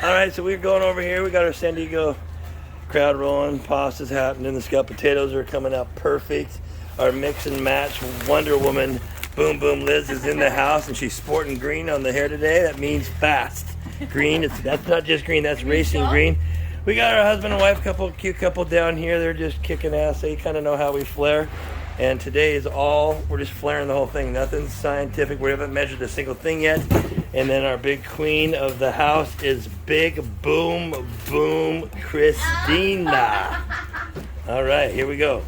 All right, so we're going over here. We got our San Diego crowd rolling. Pasta's happening. The scalloped potatoes are coming out perfect. Our mix and match Wonder Woman Boom Boom Liz is in the house, and she's sporting green on the hair today. That means fast. Green, that's not just green, that's racing green. We got our husband and wife cute couple down here. They're just kicking ass. They kind of know how we flare. And today is we're just flaring the whole thing. Nothing scientific. We haven't measured a single thing yet. And then our big queen of the house is Big Boom Boom Christina. All right, here we go.